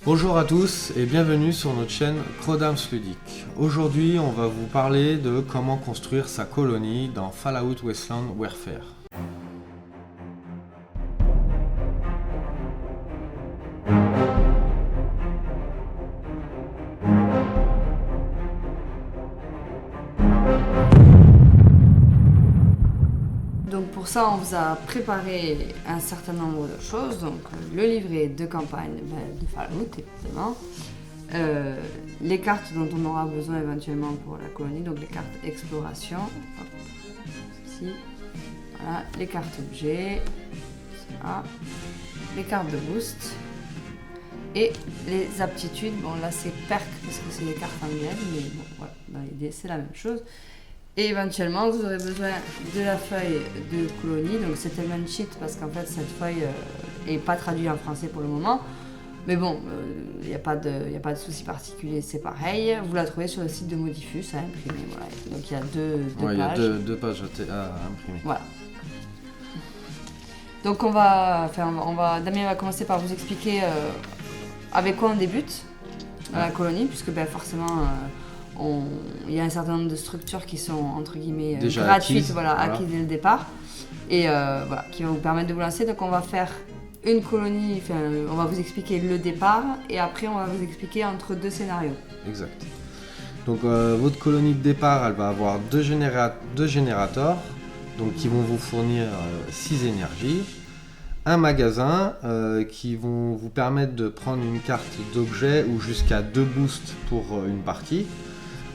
Bonjour à tous et bienvenue sur notre chaîne Crowdams Ludique. Aujourd'hui, on va vous parler de comment construire sa colonie dans Fallout Wasteland Warfare. Donc pour ça, on vous a préparé un certain nombre de choses. Donc le livret de campagne de Fallout, évidemment. Les cartes dont on aura besoin éventuellement pour la colonie, donc les cartes exploration. Hop, ici. Voilà, les cartes objets. Voilà. Les cartes de boost. Et les aptitudes. Bon là c'est perk parce que c'est des cartes anglaises, mais bon voilà, dans l'idée c'est la même chose. Et éventuellement, vous aurez besoin de la feuille de colonie. Donc c'est tellement cheat parce qu'en fait, cette feuille n'est pas traduite en français pour le moment. Mais bon, il n'y a pas de souci particulier, c'est pareil. Vous la trouvez sur le site de Modifus à imprimer. Voilà. Donc il y a deux pages. Il y a deux pages à imprimer. Voilà. Donc Damien va commencer par vous expliquer avec quoi on débute dans la colonie, puisque forcément... il y a un certain nombre de structures qui sont entre guillemets gratuites, acquises dès le départ et qui vont vous permettre de vous lancer. Donc on va faire une colonie, on va vous expliquer le départ et après on va vous expliquer entre deux scénarios. Exact. Donc votre colonie de départ, elle va avoir deux générateurs donc, qui vont vous fournir 6 énergies, un magasin qui vont vous permettre de prendre une carte d'objet ou jusqu'à 2 boosts pour une partie,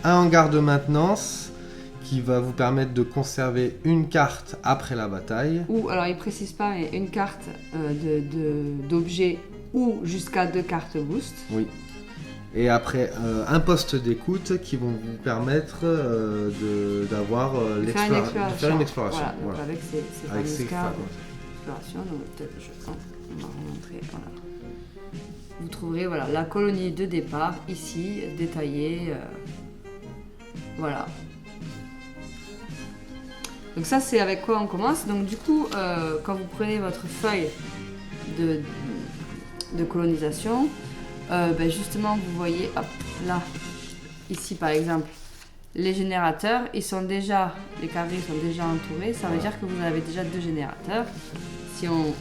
un hangar de maintenance qui va vous permettre de conserver une carte après la bataille. Ou, alors il précise pas, mais une carte d'objet ou jusqu'à 2 cartes boost. Oui. Et après, un poste d'écoute qui vont vous permettre de faire une exploration. Voilà. Donc avec ces cartes d'exploration, donc peut-être on va remontrer. Voilà. Vous trouverez la colonie de départ ici, détaillée. Voilà. Donc ça c'est avec quoi on commence. Donc du coup quand vous prenez votre feuille de colonisation, justement vous voyez là, ici par exemple, les générateurs, les carrés sont déjà entourés, ça veut dire que vous avez déjà 2 générateurs. Si on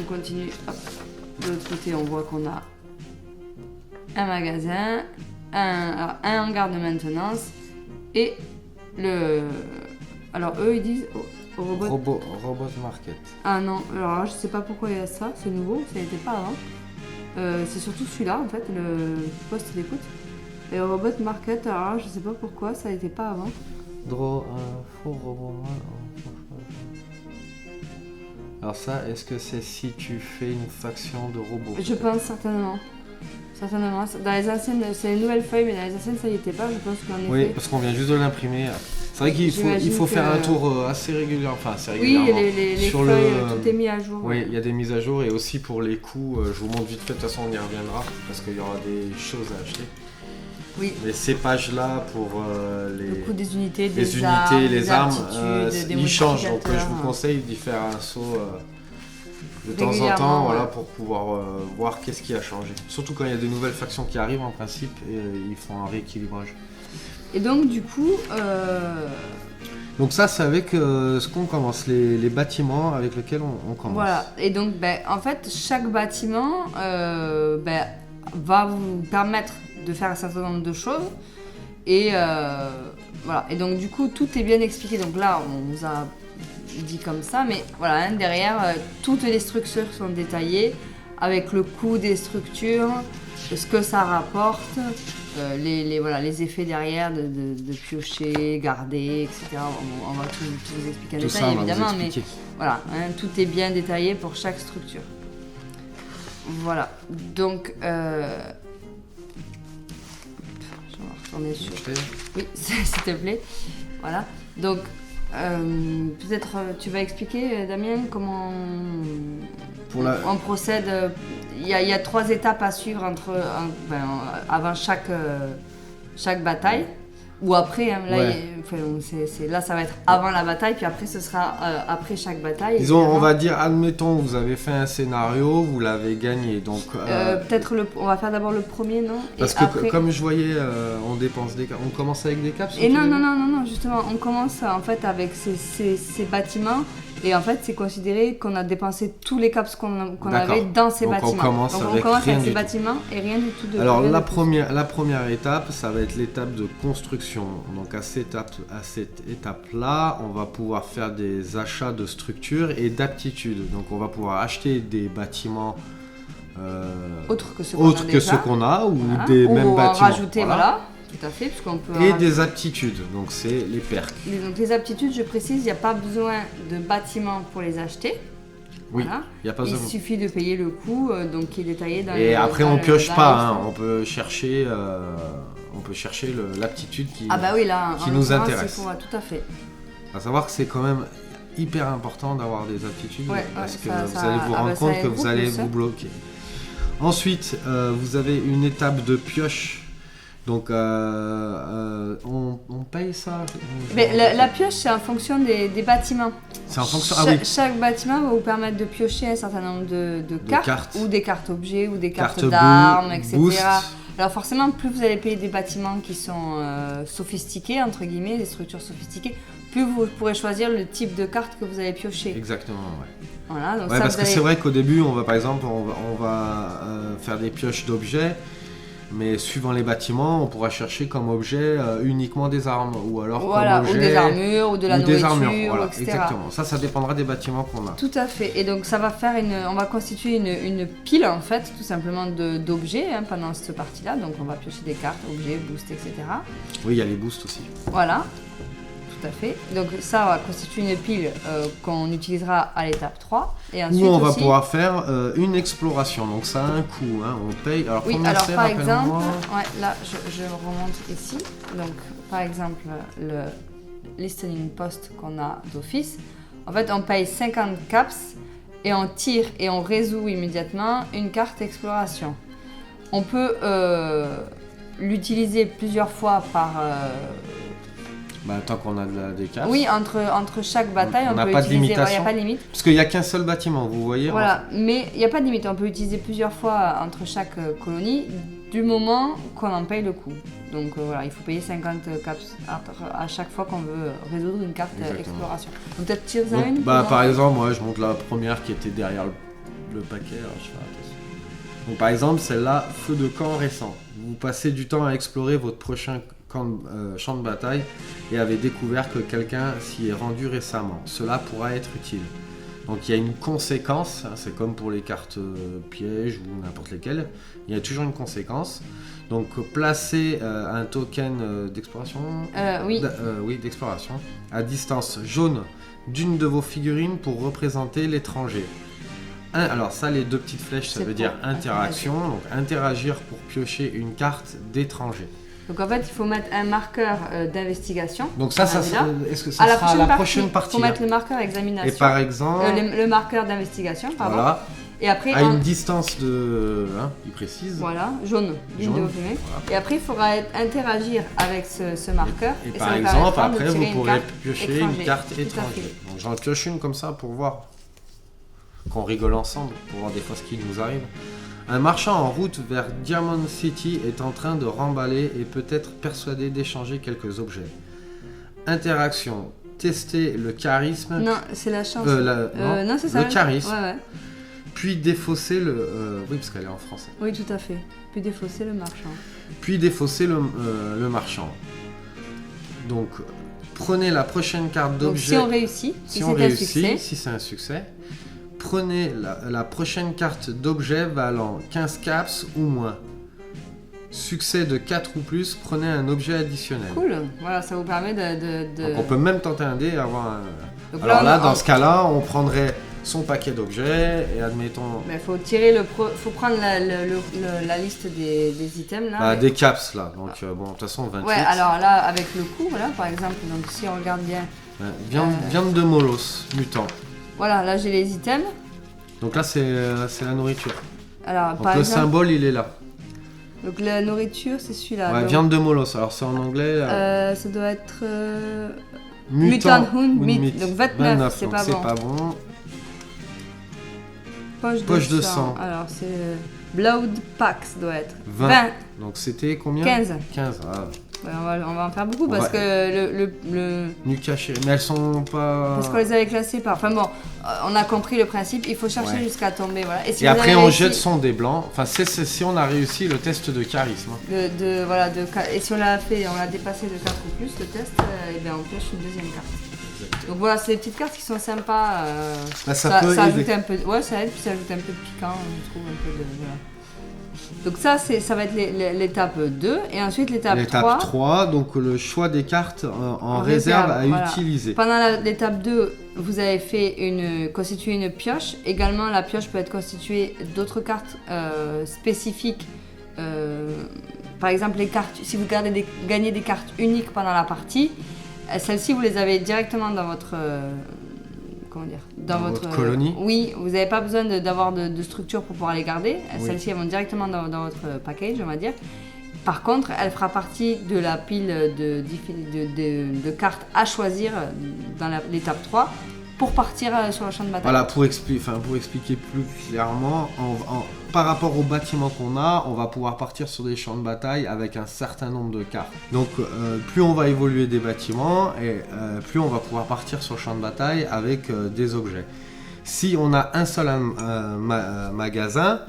continue, de l'autre côté on voit qu'on a un magasin, un hangar de maintenance. Et alors eux ils disent Robot Market. Ah non, alors je sais pas pourquoi il y a ça, c'est nouveau, ça n'était pas avant. C'est surtout celui-là en fait, le poste d'écoute. Et Robot Market, alors je sais pas pourquoi ça n'était pas avant. Alors ça, est-ce que c'est si tu fais une faction de robots? Je pense certainement. Certainement. Dans les anciennes, c'est une nouvelle feuille, mais dans les anciennes, ça n'y était pas. Je pense qu'en effet. Oui, parce qu'on vient juste de l'imprimer. C'est vrai qu'il faut faire un tour assez régulièrement. Oui, les feuilles, tout est mis à jour. Oui, il y a des mises à jour et aussi pour les coûts, je vous montre vite fait, de toute façon on y reviendra parce qu'il y aura des choses à acheter. Oui. Mais ces pages-là pour le coût des unités, les armes, ils changent. Donc je vous conseille d'y faire un saut de temps en temps, pour pouvoir voir qu'est-ce qui a changé. Surtout quand il y a des nouvelles factions qui arrivent en principe et ils font un rééquilibrage. Et donc du coup... Donc ça c'est avec ce qu'on commence, les bâtiments avec lesquels on commence. Voilà, et donc en fait chaque bâtiment va vous permettre de faire un certain nombre de choses. Et voilà, et donc du coup tout est bien expliqué. Donc là on vous a dit comme ça, mais voilà, derrière toutes les structures sont détaillées avec le coût des structures, ce que ça rapporte, les effets derrière de piocher, garder, etc. On va tout vous expliquer en détail évidemment, mais voilà, tout est bien détaillé pour chaque structure. Voilà, donc je vais retourner sur... Oui, s'il te plaît. Voilà, donc peut-être tu vas expliquer, Damien, comment on procède. Il y a 3 étapes à suivre avant chaque bataille. Ou après, hein, là, Ouais. là ça va être avant la bataille, puis après ce sera après chaque bataille. Disons, évidemment. on va dire, admettons, vous avez fait un scénario, vous l'avez gagné. Donc, Peut-être on va faire d'abord le premier, non? parce Et que après... comme je voyais, on dépense des caps. On commence avec des caps. Et non, justement, on commence en fait avec ces bâtiments. Et en fait, c'est considéré qu'on a dépensé tous les caps qu'on avait dans ces Donc, bâtiments. on commence avec rien ces du tout. bâtiments et rien du tout de Alors rien la de plus. première étape, ça va être l'étape de construction. Donc à cette étape-là, on va pouvoir faire des achats de structures et d'aptitudes. Donc on va pouvoir acheter des bâtiments Autres que ceux qu'on a ou voilà. des Ou mêmes en bâtiments. rajouter, voilà. Tout à fait, puisqu'on peut... Et des aptitudes, donc c'est les perks. Donc les aptitudes, je précise, il n'y a pas besoin de bâtiments pour les acheter. Oui, Voilà. il n'y a pas Il besoin. suffit de payer le coût, donc qui est détaillé dans Et le... après dans on le- pioche dans pas, le- hein, on peut chercher l'aptitude qui... Ah bah oui, là, qui en nous l'occurrence, intéresse. il faut- tout à fait. À savoir que c'est quand même hyper important d'avoir des aptitudes Ouais, parce ouais, que ça- vous ça- allez vous ah rendre bah, ça compte que aide vous allez beaucoup, ça. vous bloquer. Ensuite, vous avez une étape de pioche. Donc, on paye ça. Mais la pioche, c'est en fonction des bâtiments. C'est en fonction. Cha- Ah oui. Chaque bâtiment va vous permettre de piocher un certain nombre de cartes, ou des cartes objets, ou des cartes Carte d'armes, etc. boost. Alors forcément, plus vous allez payer des bâtiments qui sont sophistiqués, entre guillemets, des structures sophistiquées, plus vous pourrez choisir le type de carte que vous allez piocher. Exactement. Ouais. Voilà, donc Ouais, ça, parce vous que allez- c'est vrai qu'au début, on va par exemple, on va faire des pioches d'objets. Mais suivant les bâtiments, on pourra chercher comme objet uniquement des armes ou alors Voilà, comme objet ou des armures, ou de la ou des nourriture, armures. Voilà, etc. exactement. Ça dépendra des bâtiments qu'on a. Tout à fait. Et donc ça va faire on va constituer une pile en fait, tout simplement d'objets hein, pendant cette partie-là. Donc on va piocher des cartes, objets, boosts, etc. Oui, il y a les boosts aussi. Voilà, tout à fait. Donc ça va constituer une pile qu'on utilisera à l'étape 3. Et ensuite Ou on va aussi... pouvoir faire une exploration. Donc ça a un coût, hein. On paye. Alors Oui, combien alors c'est, par exemple, rappelle-moi ouais, là je remonte ici. Donc par exemple, le listening post qu'on a d'office, en fait on paye 50 caps et on tire et on résout immédiatement une carte exploration. On peut l'utiliser plusieurs fois par... Bah, tant qu'on a des caps. Oui, entre chaque bataille, On on n'a peut pas de utiliser... Il n'y limitation. a pas de limite. Parce qu'il n'y a qu'un seul bâtiment, vous voyez. Voilà, mais il n'y a pas de limite. On peut utiliser plusieurs fois entre chaque colonie du moment qu'on en paye le coût. Donc voilà, il faut payer 50 caps à chaque fois qu'on veut résoudre une carte Exactement. exploration. Donc peut-être tire Donc, une. bah, pour par montrer. exemple, moi je monte la première qui était derrière le paquet. Alors, je fais attention. Donc par exemple, celle-là, feu de camp récent. Vous passez du temps à explorer votre prochain champ de bataille et avez découvert que quelqu'un s'y est rendu récemment. Cela pourra être utile. Donc il y a une conséquence, hein, c'est comme pour les cartes pièges ou n'importe lesquelles, il y a toujours une conséquence. Donc placer un token d'exploration, Oui. oui, d'exploration à distance jaune d'une de vos figurines pour représenter l'étranger. Alors ça, les deux petites flèches, ça C'est veut pour dire interaction, donc interagir pour piocher une carte d'étranger. Donc en fait, il faut mettre un marqueur d'investigation. Donc ça, Celui-là. est-ce que ça À la sera prochaine la prochaine Il partie faut mettre hein. le marqueur examination. Et par exemple, le marqueur d'investigation, pardon. voilà, Et après, à une distance de, hein, il précise. voilà, jaune, d'une de Jaune, vos fumées. voilà. Et après, il faudra interagir avec ce marqueur. Et ça par nous exemple, permettra de après, tirer vous une pourrez carte piocher étranger. une carte Tout à étrangère. fait. Donc j'en pioche une comme ça pour voir, qu'on rigole ensemble, pour voir des fois ce qui nous arrive. Un marchand en route vers Diamond City est en train de remballer et peut être persuadé d'échanger quelques objets. Interaction. Tester le charisme, Non, c'est la chance. non, c'est ça. le charisme, Ouais, ouais. puis défausser le... oui, parce qu'elle est en français. Oui, tout à fait. Puis défausser le marchand. Puis défausser le marchand. Donc, prenez la prochaine carte Donc d'objet. si on réussit, si Si on c'est un réussit, succès, si c'est un succès, prenez la prochaine carte d'objet valant 15 caps ou moins. Succès de 4 ou plus, prenez un objet additionnel. cool. Voilà, ça vous permet de... Donc on peut même tenter un dé et avoir un... Donc Alors là, on- dans ce cas-là, on prendrait son paquet d'objets et admettons Mais faut tirer faut prendre la liste des items là. bah, des caps là. Donc bon, de toute façon 28. Ouais, alors là, avec le coup, voilà, par exemple, donc si on regarde bien, Ouais, viande de Molos, mutant. voilà, là j'ai les items. Donc là, c'est la nourriture. Alors, Donc par le exemple, symbole, il est là. Donc la nourriture, c'est celui-là. Ouais, donc, viande de molosse. Alors c'est en anglais. ça doit être Mutant Hund Meat. Donc 29, c'est donc pas c'est bon. pas bon. Poche de sang. Alors c'est Blood Pack, ça doit être 20. Donc c'était combien? 15. 15. Ah. Ouais, on va en faire beaucoup parce que le... Nuka Chéri. Mais elles sont pas... Parce qu'on les avait classées par... Enfin bon, on a compris le principe, il faut chercher jusqu'à tomber, voilà. Et après on jette son des blancs. Enfin si on a réussi le test de charisme. Et si on l'a fait, on l'a dépassé de 4 ou plus, le test, et bien on pioche une deuxième carte. Exactement. Donc voilà, c'est des petites cartes qui sont sympas. Ça peut ajoute un peu... Ouais, ça aide, puis ça ajoute un peu de piquant, je trouve, un peu de... Voilà. Donc ça va être l'étape 2 et ensuite l'étape 3. L'étape 3, donc le choix des cartes en réserve à utiliser. Pendant l'étape 2, vous avez constitué une pioche. Également, la pioche peut être constituée d'autres cartes spécifiques. Par exemple, les cartes, si vous gagnez des cartes uniques pendant la partie, celles-ci, vous les avez directement dans votre... dans votre colonie. Oui, vous n'avez pas besoin d'avoir de structure pour pouvoir les garder. Oui. Celles-ci, elles vont directement dans votre package, on va dire. Par contre, elle fera partie de la pile de cartes à choisir dans l'étape 3 pour partir sur le champ de bataille. Voilà, pour expliquer plus clairement, par rapport au bâtiment qu'on a, on va pouvoir partir sur des champs de bataille avec un certain nombre de cartes. Donc plus on va évoluer des bâtiments, et plus on va pouvoir partir sur le champ de bataille avec des objets. Si on a un seul magasin,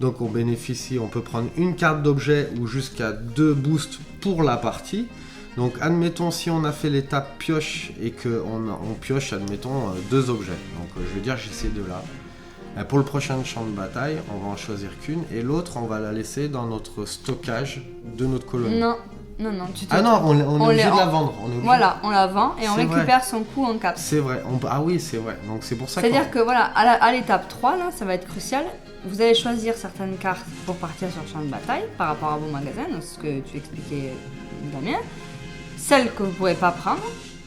donc on peut prendre une carte d'objet ou jusqu'à 2 boosts pour la partie. Donc admettons si on a fait l'étape pioche et qu'on pioche admettons 2 objets. Donc je veux dire j'ai ces deux là. Pour le prochain champ de bataille, on va en choisir qu'une et l'autre on va la laisser dans notre stockage de notre colonie. Non, on est obligé de la vendre. Voilà, on la vend et on récupère son coût en caps. C'est vrai, ah oui c'est vrai, donc c'est pour ça que... C'est-à-dire que voilà, à l'étape 3 là, ça va être crucial. Vous allez choisir certaines cartes pour partir sur le champ de bataille par rapport à vos magasins, donc ce que tu expliquais Damien. Celles que vous ne pourrez pas prendre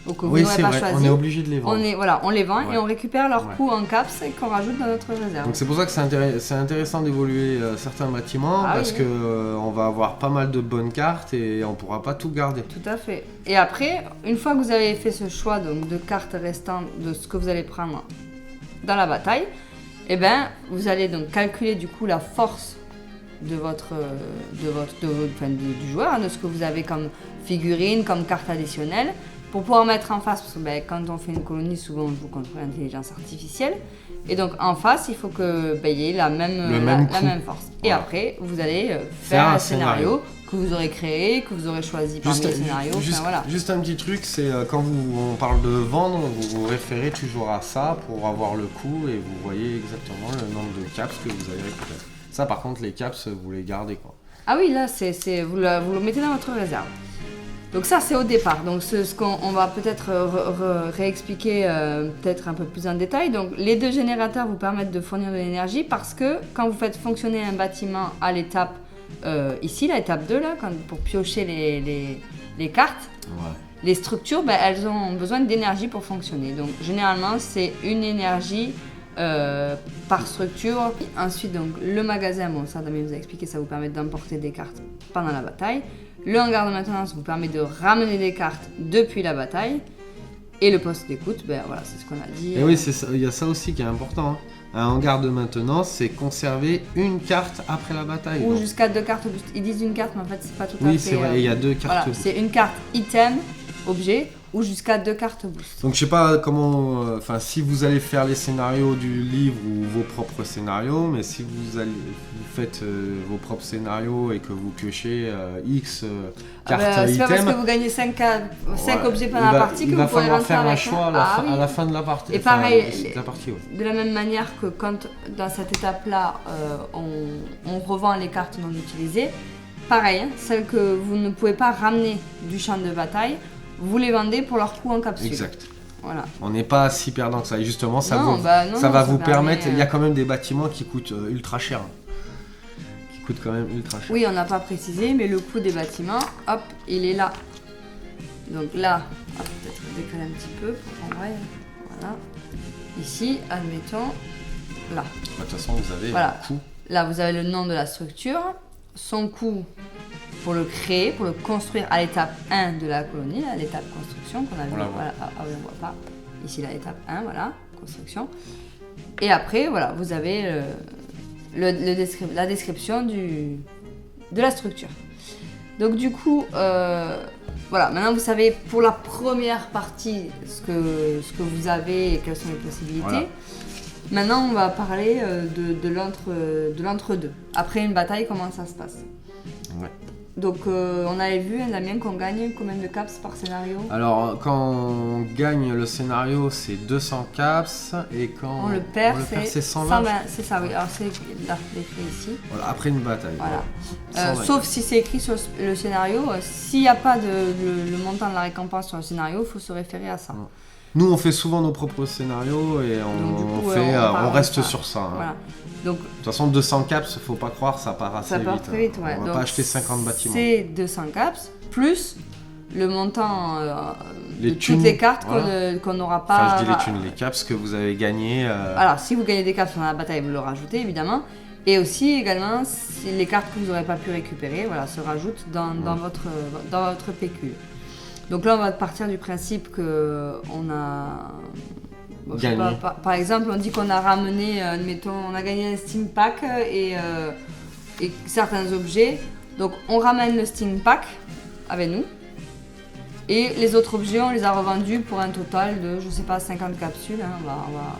ou que vous n'aurez pas choisies, on est obligé de les vendre. On les vend et on récupère leur coût en caps et qu'on rajoute dans notre réserve. Donc c'est pour ça que c'est intéressant d'évoluer certains bâtiments parce que on va avoir pas mal de bonnes cartes et on ne pourra pas tout garder. Tout à fait. Et après, une fois que vous avez fait ce choix donc, de cartes restantes de ce que vous allez prendre dans la bataille, vous allez donc calculer du coup la force du joueur, de ce que vous avez comme figurines, comme carte additionnelle, pour pouvoir mettre en face, parce que quand on fait une colonie, souvent on joue contre l'intelligence artificielle, et donc en face, il faut que y ait la même force. Et après, vous allez faire un scénario que vous aurez créé, que vous aurez choisi parmi les scénarios. Juste un petit truc, c'est quand on parle de vendre, vous vous référez toujours à ça pour avoir le coût et vous voyez exactement le nombre de caps que vous avez récupéré. Ça, par contre, les caps, vous les gardez quoi. Ah oui, là, vous le mettez dans votre réserve. Donc ça, c'est au départ. Donc ce qu'on va peut-être réexpliquer peut-être un peu plus en détail. Donc les 2 générateurs vous permettent de fournir de l'énergie parce que quand vous faites fonctionner un bâtiment à l'étape ici, l'étape 2, là, pour piocher les cartes, les structures, elles ont besoin d'énergie pour fonctionner. Donc généralement, c'est une énergie par structure. Ensuite, donc, le magasin, ça Damien vous a expliqué, ça vous permet d'emporter des cartes pendant la bataille. Le hangar de maintenance vous permet de ramener des cartes depuis la bataille. Et le poste d'écoute, c'est ce qu'on a dit. Et oui, il y a ça aussi qui est important. Hein. Un hangar de maintenance, c'est conserver une carte après la bataille. Ou jusqu'à 2 cartes boost. Ils disent une carte, mais en fait, c'est pas tout à fait... Oui, c'est vrai, il y a 2 cartes boost. C'est une carte item, objet, ou jusqu'à 2 cartes boost. Donc je sais pas comment, si vous allez faire les scénarios du livre ou vos propres scénarios, mais si vous faites vos propres scénarios et que vous piochez X cartes item... C'est pas parce que vous gagnez 5 objets pendant la partie que vous pourrez rentrer faire avec un choix à la fin de la partie. Et pareil, de la même manière que quand dans cette étape-là, on revend les cartes non utilisées, pareil, celles que vous ne pouvez pas ramener du champ de bataille, vous les vendez pour leur coût en capsule. Exact. Voilà. On n'est pas si perdant que ça. Et justement, ça va vous permettre... Il y a quand même des bâtiments qui coûtent ultra cher. Qui coûtent quand même ultra cher. Oui, on n'a pas précisé, mais le coût des bâtiments, hop, il est là. Donc là, peut-être décaler un petit peu pour qu'on voie. Voilà. Ici, admettons, là. De toute façon, vous avez voilà. le coût. Là, vous avez le nom de la structure. son coût pour le créer, pour le construire à l'étape 1 de la colonie, à l'étape construction qu'on a vu. Voilà, on ne voit pas. Ici, l'étape 1, voilà, construction. Et après, voilà, vous avez la description de la structure. Donc du coup, voilà, maintenant vous savez pour la première partie ce que vous avez et quelles sont les possibilités. Voilà. Maintenant, on va parler de l'entre-deux. Après une bataille, comment ça se passe? Ouais. Donc, on avait vu, Damien, qu'on gagne combien de caps par scénario? Alors, quand on gagne le scénario, c'est 200 caps, et quand on le perd, c'est 120. C'est ça, oui. Alors, c'est écrit ici. Voilà, après une bataille. Voilà. Sauf si c'est écrit sur le scénario. S'il n'y a pas le montant de la récompense sur le scénario, il faut se référer à ça. Ouais. Nous, on fait souvent nos propres scénarios et on reste sur ça. Hein. Voilà. Donc, de toute façon, 200 caps, faut pas croire, ça part assez vite. Ça part très vite, ouais. On va pas acheter 50 bâtiments. C'est 200 caps, plus le montant de toutes les cartes qu'on n'aura pas... Enfin, je dis les thunes, les caps que vous avez gagnés. Alors, si vous gagnez des caps dans la bataille, vous le rajoutez, évidemment. Et aussi, également, si les cartes que vous n'aurez pas pu récupérer, voilà, se rajoutent dans votre pécule. Donc là, on va partir du principe qu'on a... gagné. Par exemple, on dit qu'on a ramené, admettons, on a gagné un Steam Pack et certains objets. Donc on ramène le Steam Pack avec nous. Et les autres objets, on les a revendus pour un total de, je sais pas, 50 capsules. Hein, on va...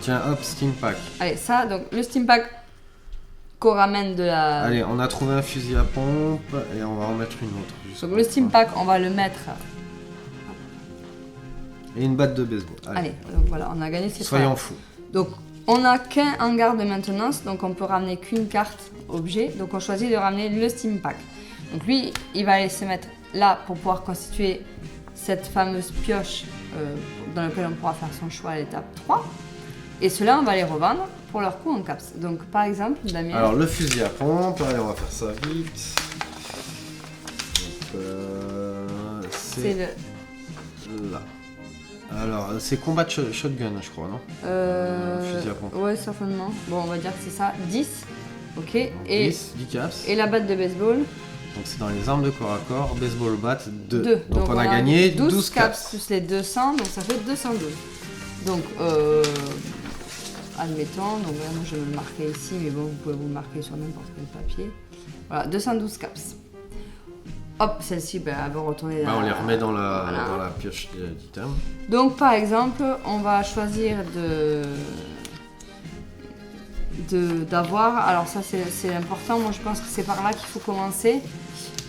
Tiens, hop, Steam Pack. Allez, ça, donc le Steam Pack qu'on ramène de la... Allez, on a trouvé un fusil à pompe et on va en mettre une autre. Donc le Steam Pack, on va le mettre... Et une batte de baseball. Allez, donc voilà, on a gagné cette Soyons fous. Donc on n'a qu'un hangar de maintenance, donc on peut ramener qu'une carte objet. Donc on choisit de ramener le Steam Pack. Donc lui, il va aller se mettre là pour pouvoir constituer cette fameuse pioche dans laquelle on pourra faire son choix à l'étape 3. Et ceux-là, on va les revendre pour leur coût en caps. Donc par exemple, Damien... Alors le fusil à pompe, allez, on va faire ça vite. Donc, c'est là. Alors, c'est combat shotgun, je crois, non? Fusil à pompe. Ouais, certainement. Bon, on va dire que c'est ça. 10. Ok. Donc, et 10 caps. Et la batte de baseball. Donc, c'est dans les armes de corps à corps. Baseball bat 2. Donc, on a gagné 12 caps. Plus les 200, donc ça fait 212. Donc, admettons, donc moi je vais le marquer ici, mais bon, vous pouvez vous le marquer sur n'importe quel papier. Voilà, 212 caps. Hop, celle-ci, ben, elle va retourner on les remet dans la pioche d'item. Donc, par exemple, on va choisir d'avoir... Alors ça, c'est important. Moi, je pense que c'est par là qu'il faut commencer.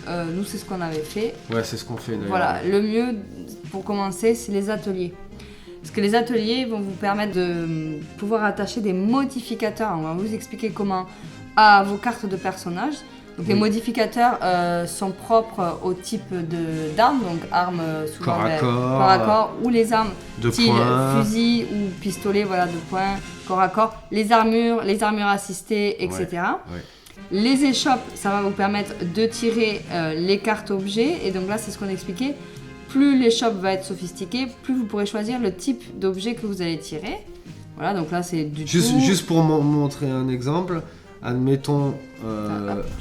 Nous, c'est ce qu'on avait fait. Ouais, c'est ce qu'on fait d'ailleurs. Voilà, le mieux pour commencer, c'est les ateliers. Parce que les ateliers vont vous permettre de pouvoir attacher des modificateurs. On va vous expliquer comment à vos cartes de personnages. Donc les modificateurs sont propres au type d'armes, donc armes souvent corps à corps, ou les armes style fusil ou pistolet, voilà, de poing, corps à corps, les armures assistées, etc. Ouais. Les échoppes, ça va vous permettre de tirer les cartes objets, et donc là c'est ce qu'on expliquait. Plus l'échoppe va être sophistiquée, plus vous pourrez choisir le type d'objet que vous allez tirer. Voilà, donc là c'est du juste pour montrer un exemple. Admettons, je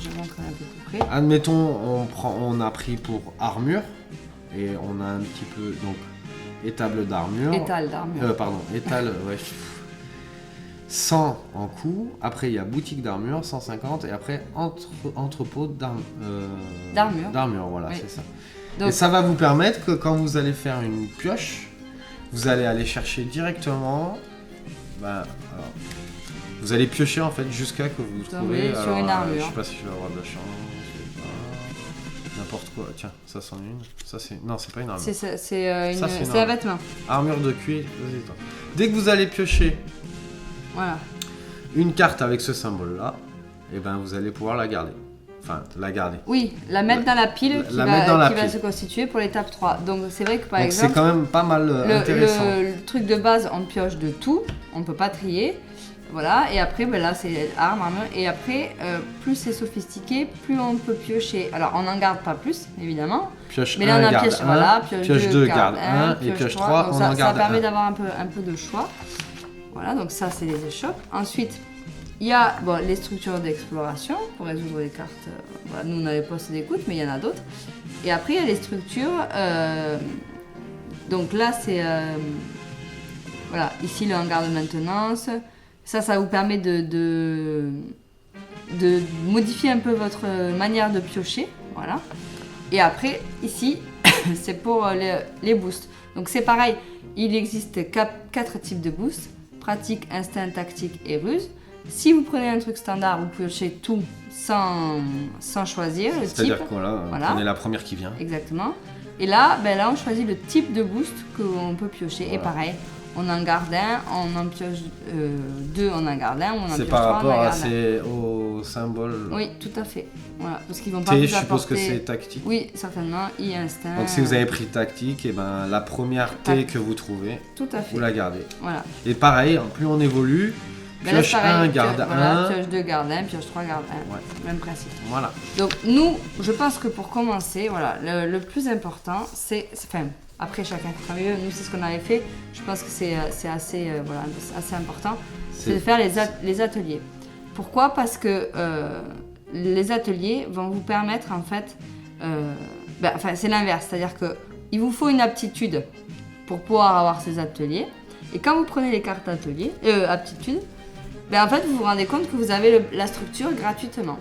vais montrer un peu plus près. Admettons, on a pris pour armure et on a un petit peu donc étable d'armure. Étal d'armure. Étal, ouais. 100 en coût. Après il y a boutique d'armure, 150 et après entrepôt d'armure. D'armure, voilà, oui. C'est ça. Donc, et ça va vous permettre que quand vous allez faire une pioche, vous allez aller chercher directement. Vous allez piocher en fait jusqu'à que vous trouvez sur une armure. Je sais pas si je vais avoir de la chance. N'importe quoi. Tiens, ça c'en est une. Ça c'est non, c'est pas une armure. C'est un vêtement. Armure de cuir. Dès que vous allez piocher, voilà, une carte avec ce symbole là, et ben vous allez pouvoir la garder. Enfin, la garder. Oui, la mettre dans la pile qui va se constituer pour l'étape 3. Donc c'est vrai que par exemple, c'est quand même pas mal intéressant. Le truc de base, on pioche de tout, on peut pas trier. Voilà, et après, là c'est armure, et après, plus c'est sophistiqué, plus on peut piocher. Alors on n'en garde pas plus, évidemment. Pioche mais là 1, on a garde pioche, 1, voilà, pioche 2, garde 1, et pioche 3, on en garde 1. Ça permet d'avoir un peu de choix. Voilà, donc ça c'est les échoppes. Ensuite, il y a les structures d'exploration pour résoudre les cartes. Voilà, nous, on a les postes d'écoute, mais il y en a d'autres. Et après, il y a les structures. Donc là, c'est... voilà, ici, le hangar de maintenance. Ça vous permet de modifier un peu votre manière de piocher. Voilà. Et après, ici, c'est pour les boosts. Donc c'est pareil, il existe 4 types de boosts. Pratique, instinct, tactique et ruse. Si vous prenez un truc standard, vous piochez tout sans choisir le type. C'est-à-dire qu'on prenez la première qui vient. Exactement. Et là, on choisit le type de boost qu'on peut piocher. Voilà. Et pareil, on en garde un, on en pioche 2, on en garde un, on en pioche 3, c'est par rapport au symbole. Oui, tout à fait. Voilà, parce qu'ils vont pas vous apporter... je suppose que c'est tactique. Oui, certainement, I, instinct... Donc si vous avez pris tactique, et la première T que vous trouvez, tout à fait. Vous la gardez. Voilà. Et pareil, plus on évolue, pioche 1, garde 1. Voilà, pioche 2, garde 1, pioche 3, garde 1. Ouais. Même principe. Voilà. Donc nous, je pense que pour commencer, voilà, le plus important, c'est... Enfin, après chacun fera mieux, nous c'est ce qu'on avait fait. Je pense que c'est assez, assez important. C'est de faire les ateliers. Pourquoi ? Parce que les ateliers vont vous permettre en fait... c'est l'inverse, c'est-à-dire qu'il vous faut une aptitude pour pouvoir avoir ces ateliers. Et quand vous prenez les cartes aptitude, en fait vous vous rendez compte que vous avez la structure gratuitement.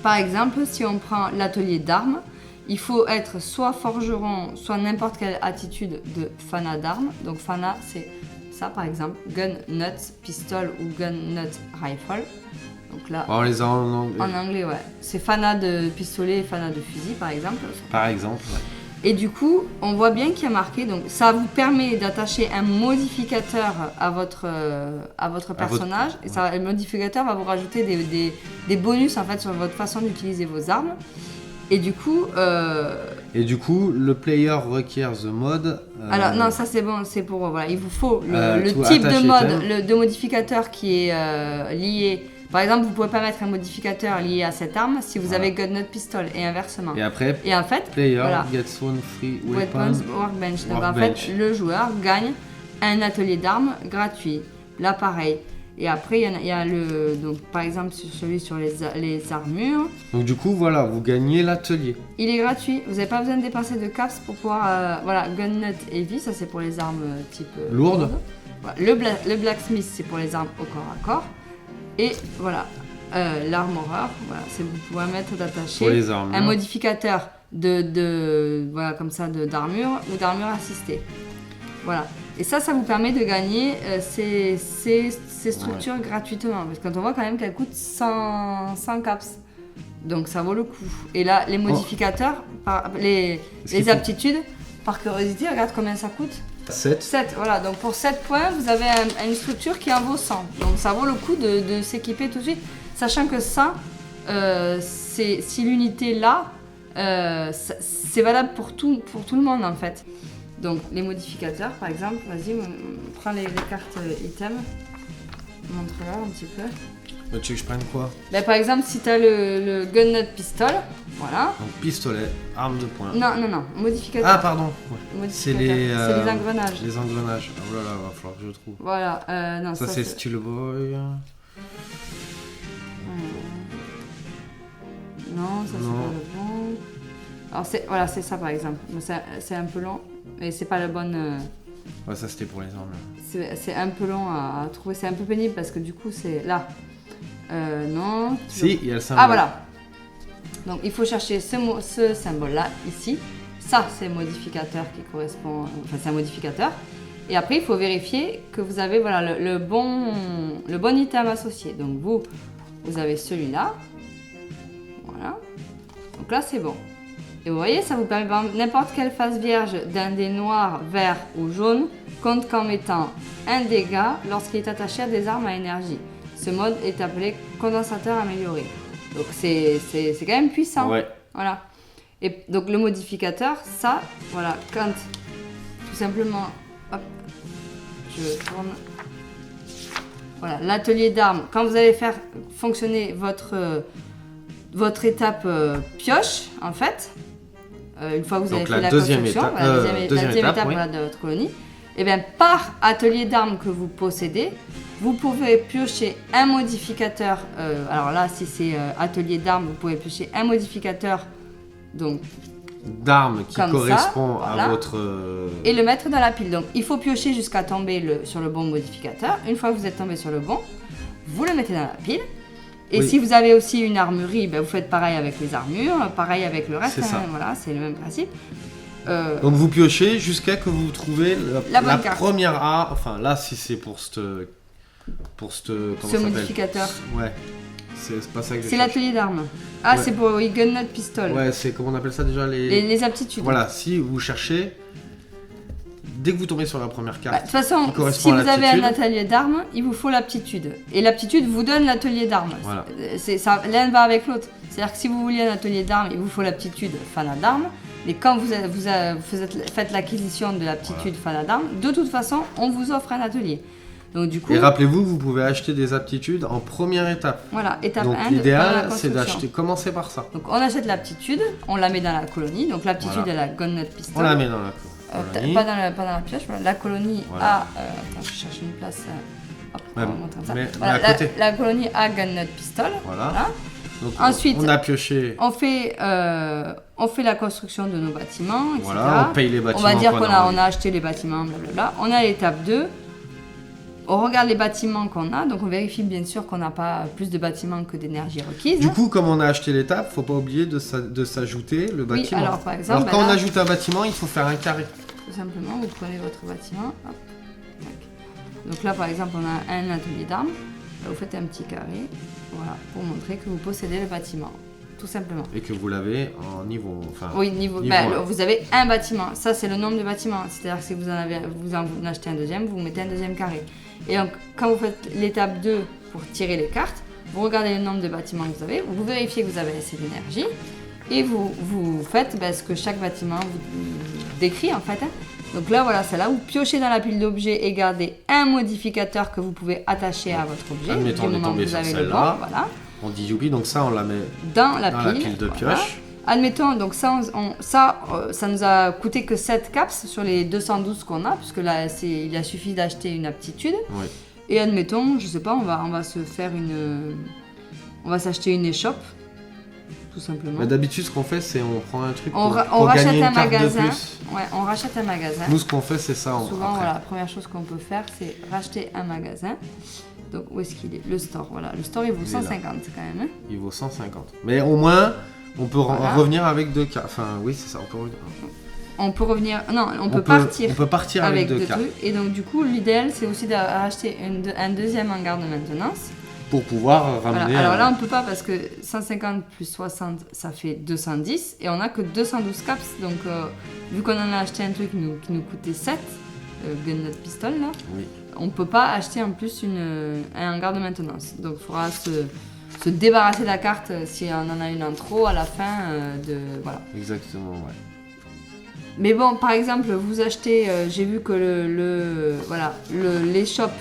Par exemple, si on prend l'atelier d'armes, il faut être soit forgeron, soit n'importe quelle attitude de fanat d'armes. Donc fanat, c'est ça par exemple, gun nut pistol ou gun nut rifle. Donc là, on les a en anglais. En anglais, ouais. C'est fanat de pistolet et fanat de fusil par exemple. Par exemple, ouais. Et du coup, on voit bien qu'il y a marqué, donc ça vous permet d'attacher un modificateur à votre personnage. Et ça, le modificateur va vous rajouter des bonus en fait sur votre façon d'utiliser vos armes. Et du coup, le player requiert the mode. Alors non, ça c'est bon, c'est pour il vous faut le type de mode, de modificateur qui est lié. Par exemple, vous pouvez pas mettre un modificateur lié à cette arme si vous avez gun nut pistol et inversement. Et en fait, player gets one free weapon workbench. Donc en fait, le joueur gagne un atelier d'armes gratuit. Là pareil. Et après, il y a donc par exemple celui sur les armures. Donc du coup, voilà, vous gagnez l'atelier. Il est gratuit. Vous n'avez pas besoin de dépenser de caps pour pouvoir... gun nut heavy, ça c'est pour les armes type... lourdes. Voilà. Le blacksmith, c'est pour les armes au corps à corps. Et voilà, l'armoreur, voilà, c'est vous pouvez mettre d'attacher un modificateur d'armure ou d'armure assistée. Voilà. Et ça vous permet de gagner ces structures gratuitement. Parce que quand on voit quand même qu'elles coûtent 100 caps. Donc ça vaut le coup. Et là, les modificateurs, les aptitudes, par curiosité, regarde combien ça coûte. 7, voilà. Donc pour 7 points, vous avez une structure qui en vaut 100. Donc ça vaut le coup de s'équiper tout de suite. Sachant que ça, si l'unité là, c'est valable pour tout le monde en fait. Donc les modificateurs, par exemple, vas-y, on prend les cartes items. Montre-leur un petit peu. Tu veux que je prenne quoi ? Par exemple, si tu as le gun nut pistol, voilà. Donc pistolet, arme de poing. Non, modificateur. Ah pardon. Ouais. C'est les engrenages. Les engrenages. Oh là là, va falloir que je trouve. Voilà. Non, ça c'est Steel Boy. Non, ça c'est pas le bon. Alors c'est ça par exemple. C'est un peu long et c'est pas la bonne. Ouais, ça c'était pour les armes. C'est un peu long à trouver, c'est un peu pénible parce que du coup c'est là. Non. Si, il y a le symbole. Ah voilà. Donc il faut chercher ce symbole-là, ici. Ça, c'est un modificateur qui correspond... Enfin, c'est un modificateur. Et après, il faut vérifier que vous avez le bon item associé. Donc vous avez celui-là. Voilà. Donc là, c'est bon. Et vous voyez, ça vous permet n'importe quelle face vierge d'un dé noir, vert ou jaune compte qu'en mettant un dégât lorsqu'il est attaché à des armes à énergie. Ce mode est appelé condensateur amélioré. Donc c'est quand même puissant. Ouais. Voilà. Et donc le modificateur, ça, voilà, quand tout simplement, hop, je tourne. Voilà, l'atelier d'armes. Quand vous allez faire fonctionner votre étape pioche, en fait, une fois que vous avez fait la construction, la deuxième étape oui. de votre colonie, Et bien par atelier d'armes que vous possédez, vous pouvez piocher un modificateur. Alors là, si c'est atelier d'armes, vous pouvez piocher un modificateur donc, d'armes qui comme correspond ça, voilà. à votre... Et le mettre dans la pile. Donc il faut piocher jusqu'à tomber sur le bon modificateur. Une fois que vous êtes tombé sur le bon, vous le mettez dans la pile. Et Oui. si vous avez aussi une armurerie, ben vous faites pareil avec les armures, pareil avec le reste. C'est ça. Voilà, c'est le même principe. Donc vous piochez jusqu'à que vous trouvez La la bonne carte. première arme. Enfin là, si c'est pour cette... comment Ce ça s'appelle modificateur. Ouais. C'est pas ça que je C'est cherche. l'atelier d'armes. Ah, Ouais. c'est pour oui, gun nut pistol. Ouais, c'est comment on appelle ça déjà Les aptitudes. Voilà, si vous cherchez, dès que vous tombez sur la première Bah, carte, de toute façon, qui correspond si à vous avez un l'aptitude. atelier d'armes, il vous faut l'aptitude. Et l'aptitude vous donne l'atelier d'armes. Voilà. L'un va avec l'autre. C'est-à-dire que si vous vouliez un atelier d'armes, il vous faut l'aptitude fanat d'armes. Et quand faites l'acquisition de l'aptitude fanat d'armes, de toute façon, on vous offre un atelier. Donc du coup, et rappelez-vous, vous pouvez acheter des aptitudes en première étape. voilà, étape Donc 1 l'idéal, c'est d'acheter, commencer par ça. Donc on achète l'aptitude, on la met dans la colonie. Donc l'aptitude Voilà. est la gun nut pistol. On la met dans la colonie. Pas dans la pioche, voilà. La colonie Voilà. a... attends, je cherche une place... hop, on Ouais, va montrer ça. mais Voilà, à côté. la colonie a gun nut pistol. Voilà. Donc, Ensuite, on a pioché. On fait la construction de nos bâtiments, etc. Voilà, on paye les On bâtiments. va dire qu'on a, envie. on a acheté les bâtiments, blablabla. On a l'étape 2. On regarde les bâtiments qu'on a, donc on vérifie bien sûr qu'on n'a pas plus de bâtiments que d'énergie requise. Du coup, comme on a acheté l'étape, faut pas oublier de s'ajouter le Oui, bâtiment. alors par exemple, quand ben on là, ajoute un bâtiment, il faut faire un carré. tout simplement, vous prenez votre bâtiment. Hop, tac. Donc là, par exemple, on a un atelier d'armes. Là, vous faites un petit carré, voilà, pour montrer que vous possédez le bâtiment, tout simplement. Et que vous l'avez en niveau. Enfin, Oui, niveau ben, un. vous avez un bâtiment. Ça, c'est le nombre de bâtiments. C'est-à-dire que si vous en achetez un deuxième, vous mettez un deuxième carré. Et donc, quand vous faites l'étape 2 pour tirer les cartes, vous regardez le nombre de bâtiments que vous avez, vous vérifiez que vous avez assez d'énergie, et vous faites ce que chaque bâtiment vous décrit, en fait. Hein. Donc là, voilà, c'est là où piochez dans la pile d'objets et gardez un modificateur que vous pouvez attacher à votre objet. Admettons, du on est moment tombé que vous sur avez le celle-là. bon, voilà. On dit youpi, donc ça, on la met Dans la dans pile, la pile de voilà. pioche. Admettons, donc ça nous a coûté que 7 caps sur les 212 qu'on a, puisque là, il a suffi d'acheter une aptitude. Oui. Et admettons, je sais pas, on va se faire on va s'acheter une échoppe, tout simplement. Mais d'habitude, ce qu'on fait, c'est on prend un truc On pour rachète gagner un une carte magasin. de plus. Ouais, on rachète un magasin. Nous, ce qu'on fait, c'est ça. Souvent, après. voilà, la première chose qu'on peut faire, c'est racheter un magasin. Donc, où est-ce qu'il est? Le store, voilà. Le store, il vaut Il est là. 150 quand même. Hein. Il vaut 150. Mais au moins, on peut Voilà. revenir avec 2 cartes. Enfin, oui, c'est ça. On peut revenir. On peut revenir... Non, on peut partir. On peut partir avec 2 deux cartes. trucs. Et donc, du coup, l'idéal, c'est aussi d'acheter un deuxième hangar de maintenance. Pour pouvoir ramener. Voilà. Alors là, on peut pas parce que 150 plus 60, ça fait 210. Et on a que 212 caps. Donc, vu qu'on en a acheté un truc qui nous coûtait 7, gun nut pistol, là, Oui. on peut pas acheter en plus un hangar de maintenance. Donc, il faudra se débarrasser de la carte si on en a une en trop à la fin. Voilà. Exactement, ouais. Mais bon, par exemple, vous achetez, j'ai vu que l'échoppe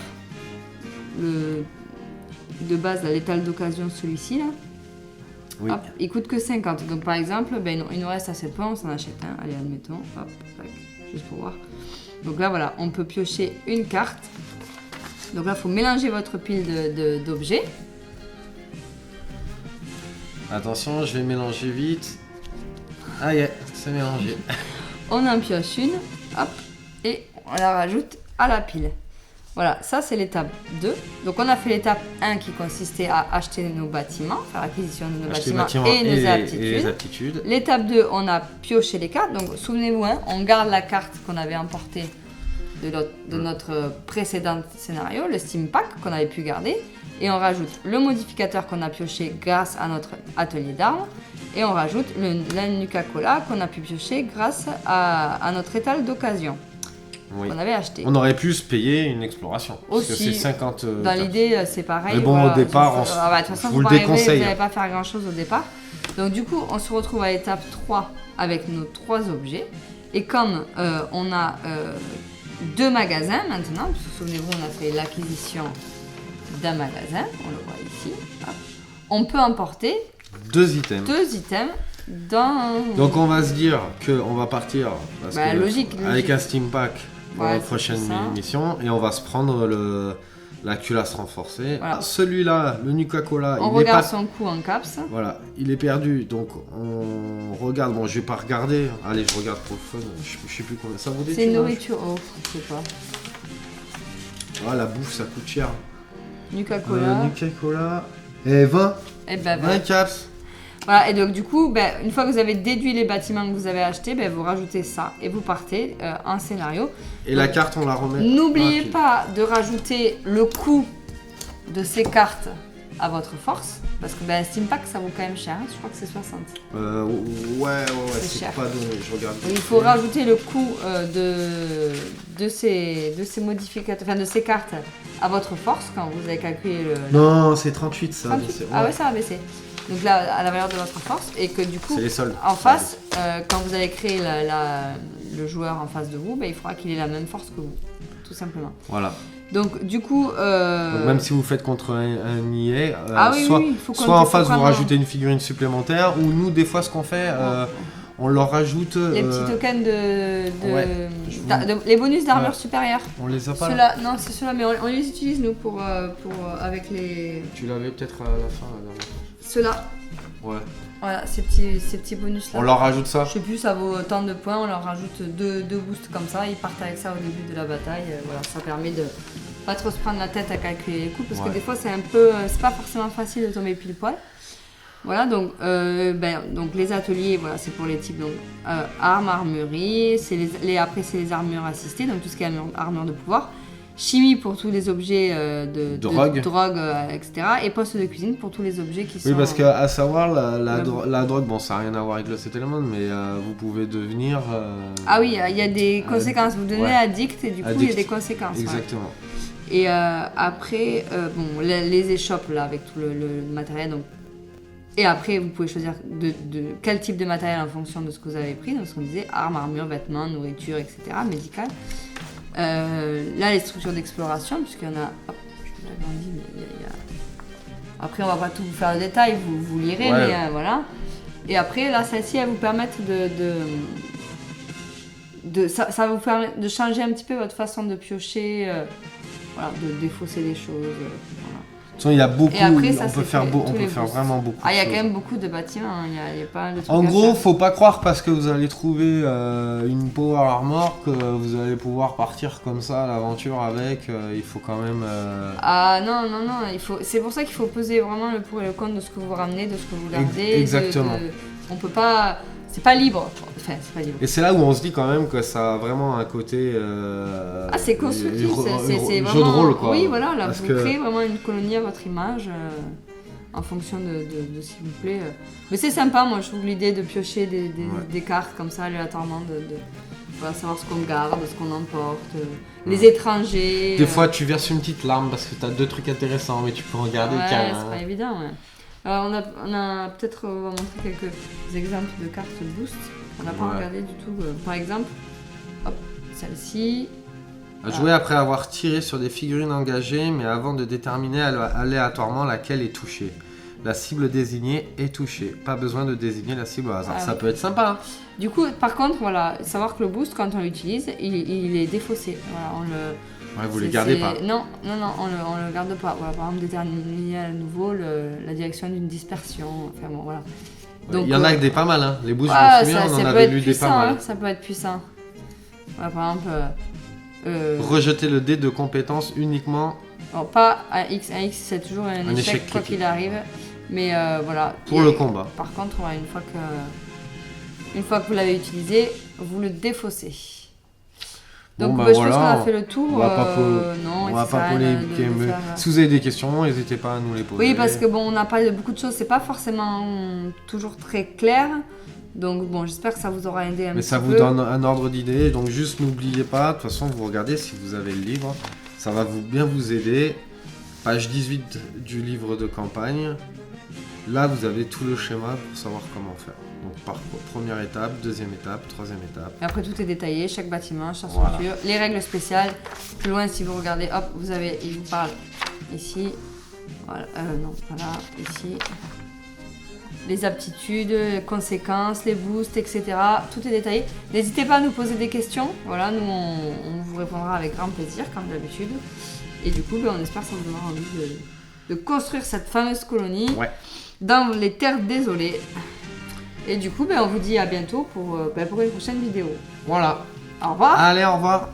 de base, l'étal d'occasion, celui-ci là, Oui. hop, il coûte que 50. Donc par exemple, il nous reste assez de points, on s'en achète un. Allez, admettons, hop, tac, juste pour voir. Donc là, voilà, on peut piocher une carte. Donc là, il faut mélanger votre pile d'objets. Attention, je vais mélanger vite. Ah, yeah, c'est mélangé. On en pioche une, hop, et on la rajoute à la pile. Voilà, ça c'est l'étape 2. Donc on a fait l'étape 1 qui consistait à acheter nos bâtiments, faire l'acquisition de nos Acheter bâtiments bâtiments et nos et les aptitudes. L'étape 2, on a pioché les cartes. Donc souvenez-vous, hein, on garde la carte qu'on avait emportée de notre précédent scénario, le Steam Pack qu'on avait pu garder. Et on rajoute le modificateur qu'on a pioché grâce à notre atelier d'armes. Et on rajoute la Nuka-Cola qu'on a pu piocher grâce à notre étal d'occasion Oui. qu'on avait acheté. On aurait pu se payer une exploration. Parce que Aussi, c'est 50. Dans l'idée, c'est pareil. Mais bon, voilà. au départ, de toute façon, je vous le faut pas rêver, déconseille. vous n'allez pas faire grand-chose au départ. Donc du coup, on se retrouve à l'étape 3 avec nos 3 objets. Et comme on a 2 magasins maintenant, parce que souvenez-vous, on a fait l'acquisition d'un magasin, on le voit ici. Hop. On peut emporter 2 items. 2 items dans... Donc on va se dire qu'on va partir parce que Logique. avec un Steam Pack, pour la prochaine émission. Et on va se prendre la culasse renforcée. Voilà. Celui-là, le Nuka-Cola, on regarde son coup en caps. Voilà, il est perdu, donc on regarde. Bon, je vais pas regarder. Allez, je regarde pour le fun. Je sais plus combien ça vaut des C'est une nourriture. Oh, je sais pas. Ah, la bouffe, ça coûte cher. Nuka-Cola. Nuka-Cola. Et 20. Et ben 20 caps. Voilà, et donc du coup, une fois que vous avez déduit les bâtiments que vous avez achetés, vous rajoutez ça et vous partez en scénario. Et donc, la carte, on la remet. N'oubliez pas de rajouter le coût de ces cartes à votre force, parce que Steam Pack, ça vaut quand même cher, hein, je crois que c'est 60. Ouais, c'est pas donné, je regarde. Donc, il faut rajouter le coût de ces modificateurs, enfin de ces cartes à votre force quand vous avez calculé le... Non, c'est 38 ça. 38. Ouais. Ah ouais, ça va baisser. Donc là, à la valeur de votre force, et que du coup, c'est les soldes. En face, quand vous allez créer le joueur en face de vous, il faudra qu'il ait la même force que vous, tout simplement. Voilà. Donc du coup... Donc, même si vous faites contre un IA, soit en face vous rajoutez une figurine supplémentaire, ou nous des fois ce qu'on fait, on leur rajoute... les petits tokens les bonus d'armure supérieure. On les a pas ceux-là, non, c'est ceux-là, mais on les utilise nous pour avec les... Tu l'avais peut-être à la fin là. Ceux-là. Ouais. Voilà, ces petits bonus-là. On leur rajoute ça. Je sais plus, ça vaut tant de points, on leur rajoute deux boosts comme ça, ils partent avec ça au début de la bataille. Voilà, ça permet de pas trop se prendre la tête à calculer les coups, parce que des fois c'est c'est pas forcément facile de tomber pile poil. Voilà, donc les ateliers, voilà, c'est pour les types, donc armes, armurerie, après c'est les armures assistées, donc tout ce qui est armure de pouvoir. Chimie pour tous les objets de drogue, etc. Et poste de cuisine pour tous les objets qui sont... Oui, parce qu'à savoir, la drogue, bon, ça n'a rien à voir avec le settlement, mais vous pouvez devenir... Ah oui, il y a des conséquences. Vous devenez addict et du coup, il y a des conséquences. Exactement. Ouais. Et après, les échoppes, là, avec tout le matériel, donc... Et après, vous pouvez choisir de quel type de matériel en fonction de ce que vous avez pris. Donc, ce qu'on disait, armes, armure, vêtements, nourriture, etc., médical. Là, les structures d'exploration, puisqu'il y en a... Hop, je l'avais dit, mais il y a... Après, on va pas tout vous faire le détail, vous lirez, mais voilà. Et après, là, celles-ci, elles vous permettent ça va vous permettre de changer un petit peu votre façon de piocher, de défausser des choses, voilà. Il y a beaucoup, après, ça, on peut faire vraiment beaucoup. Ah, il y a quand même beaucoup de bâtiments, hein. Il y a pas de trucs en gros, faut pas croire parce que vous allez trouver une Power Armor que vous allez pouvoir partir comme ça à l'aventure avec. Il faut quand même. Ah non, c'est pour ça qu'il faut peser vraiment le pour et le contre de ce que vous ramenez, de ce que vous gardez. Exactement. On peut pas. C'est pas libre. Enfin, c'est pas libre. Et c'est là où on se dit quand même que ça a vraiment un côté. C'est constructif, c'est vraiment. Jeu de rôle, quoi. Oui, voilà, là, vous créez vraiment une colonie à votre image en fonction de ce qui vous plaît. Mais c'est sympa, moi, je trouve l'idée de piocher des cartes comme ça aléatoirement, de savoir ce qu'on garde, ce qu'on emporte, les étrangers. Des fois, tu verses une petite larme parce que tu as 2 trucs intéressants, mais tu peux en garder qu'un. C'est pas évident, ouais. Alors on a peut-être on va montrer quelques exemples de cartes boost. On n'a pas regardé du tout. Par exemple, hop, celle-ci. À jouer après avoir tiré sur des figurines engagées, mais avant de déterminer aléatoirement laquelle est touchée. La cible désignée est touchée. Pas besoin de désigner la cible au hasard. Ça peut être sympa. Hein. Du coup, par contre, voilà, savoir que le boost, quand on l'utilise, il est défaussé. Voilà, vous les gardez pas. Non, on le garde pas. Voilà, par exemple, déterminer à nouveau la direction d'une dispersion. Enfin bon, voilà. Donc, il y en a que des pas mal, hein. Les boosts, je me souviens, on en avait lu des pas mal. Ça peut être puissant. Voilà, par exemple... rejeter le dé de compétence uniquement... Alors, pas à X, c'est toujours un échec quoi qu'il arrive. Mais voilà. Pour le combat. Par contre, une fois que vous l'avez utilisé, vous le défaussez. Donc je pense qu'on a fait le tour. On va pas polémiquer. Si vous avez des questions, n'hésitez pas à nous les poser. Oui, parce que on a parlé de beaucoup de choses, c'est pas forcément toujours très clair. Donc bon, j'espère que ça vous aura aidé un petit peu. Mais ça vous donne un ordre d'idée. Donc juste n'oubliez pas, de toute façon, vous regardez si vous avez le livre, ça va bien vous aider. Page 18 du livre de campagne. Là, vous avez tout le schéma pour savoir comment faire. Donc, première étape, deuxième étape, troisième étape. Et après, tout est détaillé, chaque bâtiment, chaque structure. Les règles spéciales. Plus loin, si vous regardez, hop, il vous parle ici. Voilà, non, voilà, ici. les aptitudes, les conséquences, les boosts, etc. Tout est détaillé. N'hésitez pas à nous poser des questions. Voilà, nous on vous répondra avec grand plaisir, comme d'habitude. Et du coup, on espère que ça vous donnera envie de construire cette fameuse colonie dans les terres désolées. Et du coup, on vous dit à bientôt pour une prochaine vidéo. Voilà. Au revoir. Allez, au revoir.